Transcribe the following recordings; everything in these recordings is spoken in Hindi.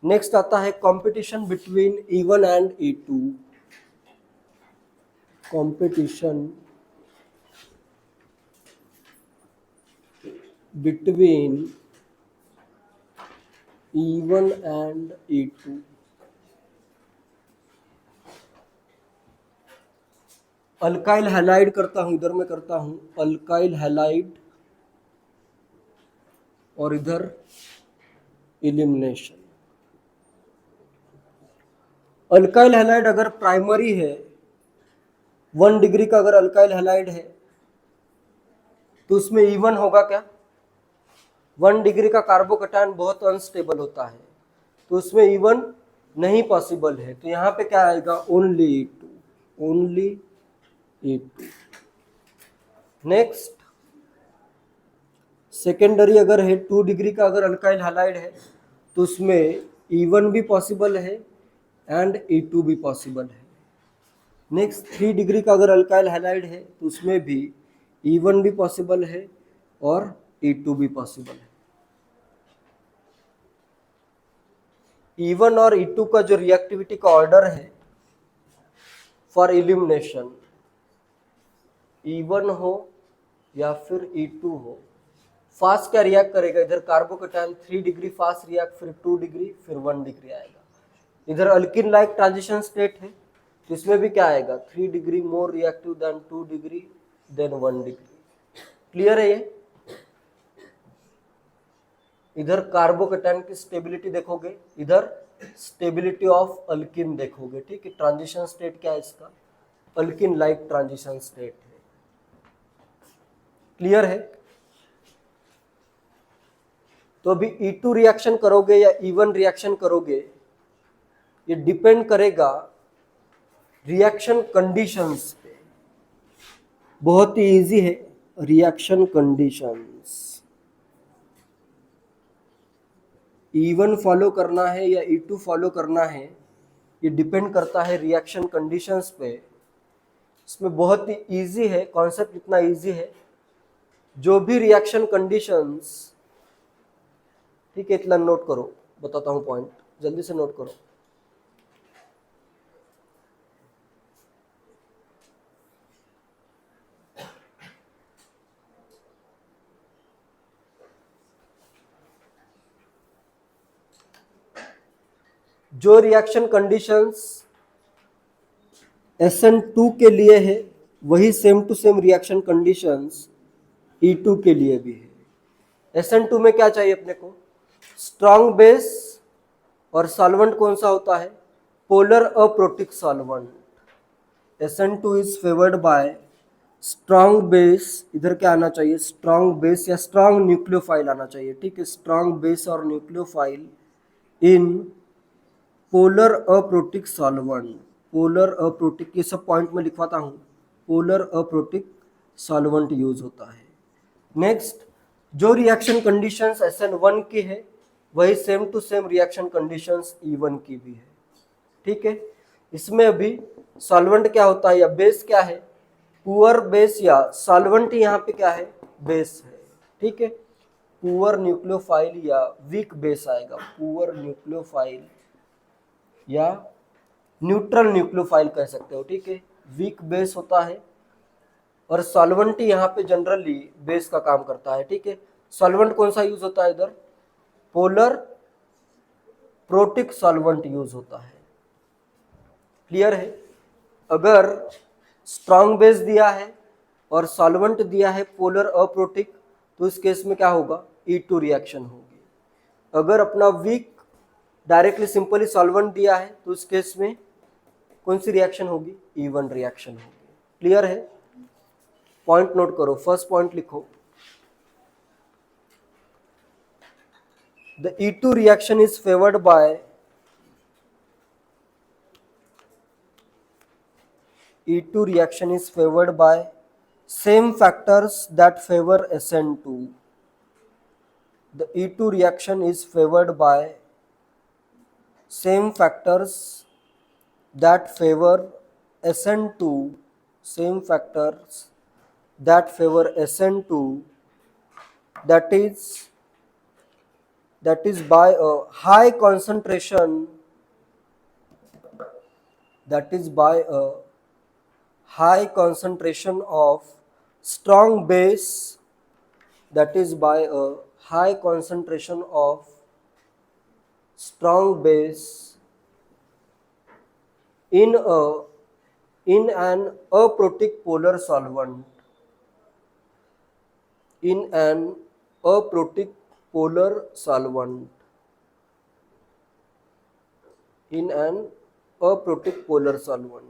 नेक्स्ट आता है competition between E1 and E2। Competition between E1 and E2। Alkyl halide करता हूं, इधर मैं करता हूं अल्काइल हैलाइड और इधर इलिमिनेशन। अल्काइल हैलाइड अगर प्राइमरी है, 1 डिग्री का अगर अल्काइल हैलाइड है तो उसमें E1 होगा क्या? 1 डिग्री का कार्बोकैटायन बहुत अनस्टेबल होता है तो उसमें E1 नहीं पॉसिबल है, तो यहाँ पे क्या आएगा? Only E2, only E2। Next secondary अगर है, 2 डिग्री का अगर अल्काइल हैलाइड है तो उसमें E1 भी पॉसिबल है एंड E2 भी पॉसिबल है। नेक्स्ट 3 डिग्री का अगर अल्काइल हैलाइड है तो उसमें भी E1 भी पॉसिबल है और E2 भी पॉसिबल है। E1 और E2 का जो रिएक्टिविटी का ऑर्डर है फॉर इलिमिनेशन, E1 हो या फिर E2 हो, फास्ट क्या रिएक्ट करेगा? इधर कार्बोकैटायन 3 डिग्री फास्ट रिएक्ट, फिर 2 डिग्री, फिर 1 डिग्री आएगा। इधर अल्किन लाइक ट्रांजिशन स्टेट है तो इसमें भी क्या आएगा? 3 degree more reactive than 2 degree than 1 degree. Clear है ये? इधर कार्बोकैटायन की स्टेबिलिटी देखोगे, इधर स्टेबिलिटी ऑफ अल्किन देखोगे। ठीक है, ट्रांजिशन स्टेट क्या है इसका? अल्किन लाइक ट्रांजिशन स्टेट है। क्लियर है? तो अभी E2 रिएक्शन करोगे या E1 रिएक्शन करोगे, ये डिपेंड करेगा रिएक्शन कंडीशंस पे। बहुत ही इजी है, रिएक्शन कंडीशंस। E1 फॉलो करना है या E2 फॉलो करना है, ये डिपेंड करता है रिएक्शन कंडीशंस पे। इसमें बहुत ही इजी है, कॉन्सेप्ट इतना इजी है, जो भी रिएक्शन कंडीशंस, ठीक है, इतना नोट करो, बताता हूँ पॉइंट, जल्दी से नोट करो। जो रिएक्शन कंडीशंस SN2 के लिए है वही same to same reaction conditions E2 के लिए भी है। SN2 में क्या चाहिए अपने को? स्ट्रॉन्ग बेस, और सॉल्वेंट कौन सा होता है? Polar aprotic solvent. SN2 is favoured bye strong base. इधर क्या आना चाहिए? स्ट्रॉन्ग बेस या स्ट्रॉन्ग न्यूक्लियोफाइल आना चाहिए। ठीक है, स्ट्रॉन्ग बेस और nucleophile in polar aprotic solvent. Polar aprotic, ये सब पॉइंट में लिखवाता हूँ, पोलर अप्रोटिक सॉल्वेंट यूज होता है। नेक्स्ट, जो रिएक्शन कंडीशंस SN1 की है वही same to same reaction conditions E1 की भी है। ठीक है, इसमें अभी सॉल्वेंट क्या होता है या बेस क्या है? पुअर बेस, या सॉल्वेंट यहाँ पे क्या है? बेस है। ठीक है, पुअर न्यूक्लियोफाइल या वीक बेस आएगा, पुअर न्यूक्लियोफाइल या न्यूट्रल न्यूक्लियोफाइल कह सकते हो। ठीक है, वीक बेस होता है और सॉल्वेंट यहाँ पे जनरली बेस का काम करता है। ठीक है, सॉल्वेंट कौन सा यूज होता है? इधर पोलर प्रोटिक सॉल्वेंट यूज होता है। क्लियर है? अगर स्ट्रॉन्ग बेस दिया है और सॉल्वेंट दिया है पोलर अप्रोटिक, तो इस केस में क्या होगा? E2 रिएक्शन होगी। अगर अपना वीक डायरेक्टली सिंपली सॉल्वेंट दिया है तो इस केस में कौन सी रिएक्शन होगी? E1 रिएक्शन होगी। क्लियर है? पॉइंट नोट करो, फर्स्ट पॉइंट लिखो, the E2 reaction is favoured by E2 reaction is favored by same factors that favor SN2. The E2 reaction is favored by same factors that favor SN2, same factors that favor SN2, that is that is by a high concentration, that is by a high concentration of strong base, that is by a high concentration of strong base in an aprotic polar solvent, in an aprotic polar solvent, in an aprotic polar solvent,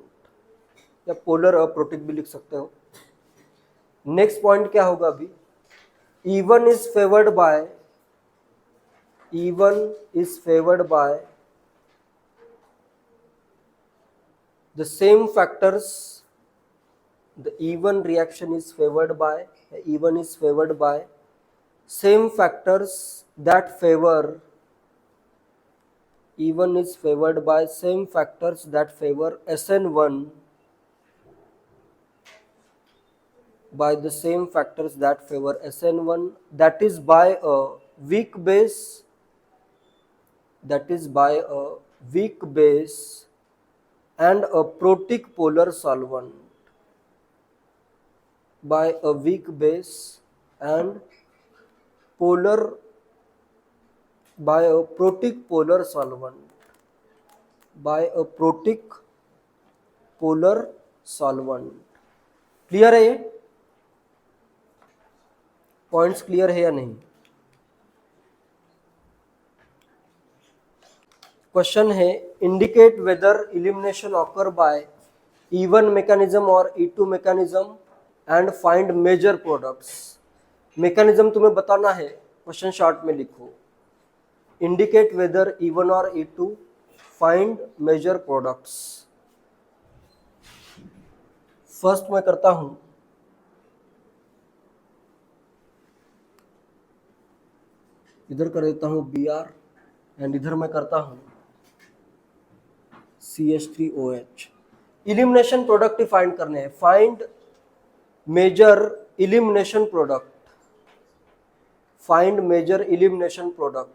या पोलर अप्रोटिक भी लिख सकते हो। नेक्स्ट पॉइंट क्या होगा अभी, E1 is favored by, E1 is favored by the same factors, the E1 reaction is favored by, E1 is favored by same factors that favor, E1 is favored by same factors that favor SN1, by the same factors that favor SN1, that is by a weak base, that is by a weak base and a protic polar solvent, by a weak base and polar, by a protic polar solvent, by a protic polar solvent। Clear है ये पॉइंट्स, क्लियर है या नहीं? क्वेश्चन है, indicate whether elimination occur by E1 mechanism और E2 mechanism and find major products. Mechanism तुम्हें बताना है, क्वेश्चन शॉर्ट में लिखो, इंडिकेट वेदर E1 और E2, find major products. First मैं करता हूं, इधर कर देता हूं Br एंड इधर मैं करता हूं CH3OH। इलिमिनेशन प्रोडक्ट ही फाइंड करने हैं, find major elimination product, find major elimination product,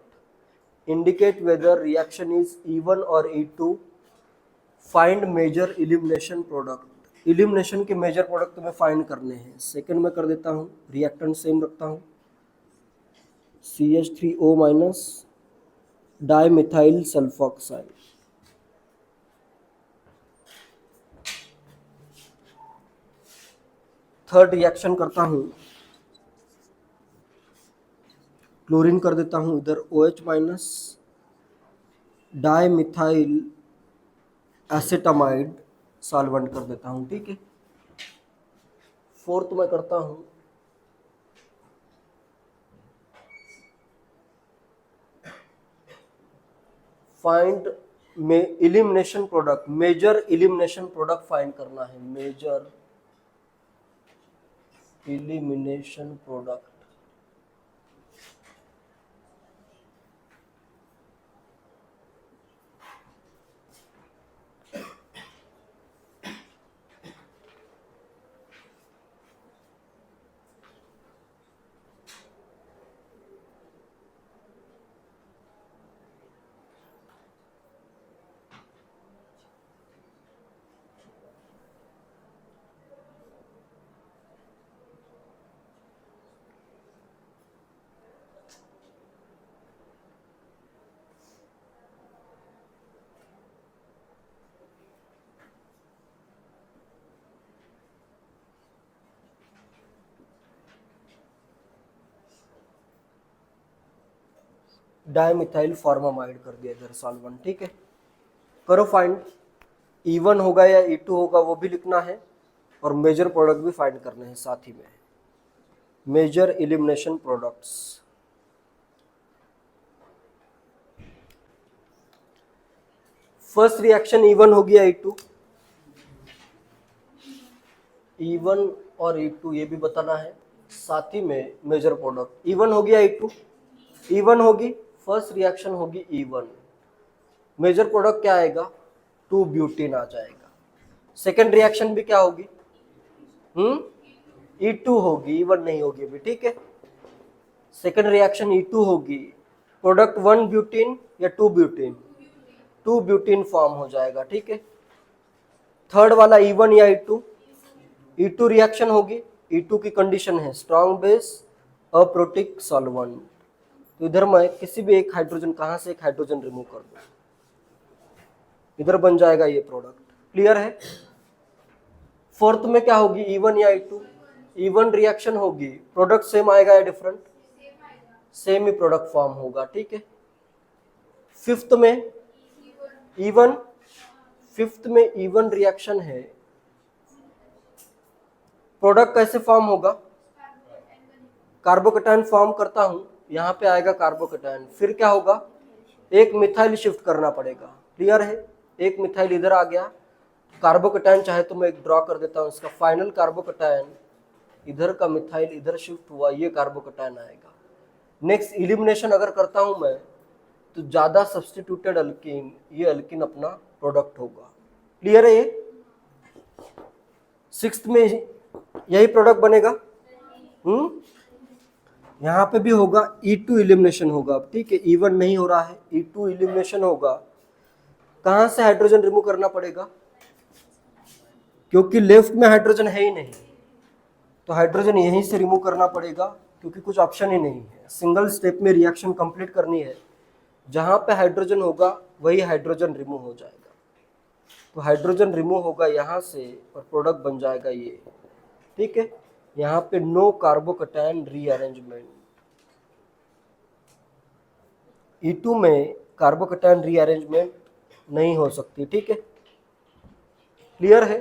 indicate whether reaction is E1 और E2, find major elimination product. Elimination के मेजर प्रोडक्ट तुम्हें फाइंड करने हैं। सेकंड में कर देता हूं, रिएक्टेंट सेम रखता हूं, CH3O- dimethyl sulphoxide. Third reaction करता हूं, क्लोरीन कर देता हूं इधर OH-, डाइमिथाइल एसिटामाइड सॉल्वेंट कर देता हूं, ठीक है। फोर्थ मैं करता हूं, फाइंड में elimination product, major elimination product find करना है, major elimination product. Dimethyl formamide कर दिया इधर सॉल्वेंट, ठीक है। करो फाइंड, E1 होगा या E2 होगा वो भी लिखना है, और मेजर प्रोडक्ट भी फाइंड करने हैं साथ ही में, major elimination products. First reaction E1 हो गया, E2, E1 और E2 ये भी बताना है, साथ ही में मेजर प्रोडक्ट। E1 हो गया, E2, E1 होगी, फर्स्ट रिएक्शन होगी E1, मेजर प्रोडक्ट क्या आएगा, 2 ब्यूटीन आ जाएगा। सेकेंड रिएक्शन भी क्या होगी, E2 होगी, E1 नहीं होगी अभी, ठीक है। सेकेंड रिएक्शन E2 होगी, प्रोडक्ट 1 ब्यूटीन या 2 ब्यूटीन, 2 ब्यूटीन फॉर्म हो जाएगा, ठीक है। थर्ड वाला E1 या E2, E2 रिएक्शन होगी, E2 की कंडीशन है स्ट्रॉन्ग बेस अप्रोटिक सॉल्वेंट। तो इधर मैं किसी भी एक हाइड्रोजन, कहां से एक हाइड्रोजन रिमूव कर दूं, इधर बन जाएगा ये प्रोडक्ट। क्लियर है। फोर्थ में क्या होगी, E1 या E2, E1 रिएक्शन होगी, प्रोडक्ट सेम आएगा या डिफरेंट, सेम ही प्रोडक्ट फॉर्म होगा, ठीक है। फिफ्थ में E1, फिफ्थ में E1 रिएक्शन है, प्रोडक्ट कैसे फॉर्म होगा, कार्बोकेटायन फॉर्म करता हूं, यहां पे आएगा कार्बोकेटायन, फिर क्या होगा, एक मिथाइल शिफ्ट करना पड़ेगा। क्लियर है। एक मिथाइल इधर आ गया, कार्बोकेटायन चाहे तो मैं एक ड्रॉ कर देता हूं, इसका फाइनल कार्बोकेटायन इधर का मिथाइल इधर शिफ्ट हुआ, ये कार्बोकेटायन आएगा। नेक्स्ट इलिमिनेशन अगर करता हूं मैं, तो ज्यादा सब्स्टिट्यूटेड अल्कीन, ये अल्कीन अपना प्रोडक्ट होगा। क्लियर है ये। सिक्स्थ में यही प्रोडक्ट बनेगा। यहाँ पे भी होगा, E2 इलिमिनेशन होगा, ठीक है। E1 नहीं हो रहा है, E2 इलिमिनेशन होगा। कहां से हाइड्रोजन रिमूव करना पड़ेगा, क्योंकि लेफ्ट में हाइड्रोजन है ही नहीं, तो हाइड्रोजन यहीं से रिमूव करना पड़ेगा, क्योंकि कुछ ऑप्शन ही नहीं है। सिंगल स्टेप में रिएक्शन कंप्लीट करनी है, जहां पे हाइड्रोजन होगा वही हाइड्रोजन रिमूव हो जाएगा। तो हाइड्रोजन रिमूव होगा यहाँ से और प्रोडक्ट बन जाएगा ये, ठीक है। यहाँ पे नो कार्बोकेटायन रीअरेंजमेंट, E2 में कार्बोकेटायन रीअरेंजमेंट नहीं हो सकती, ठीक है। क्लियर है।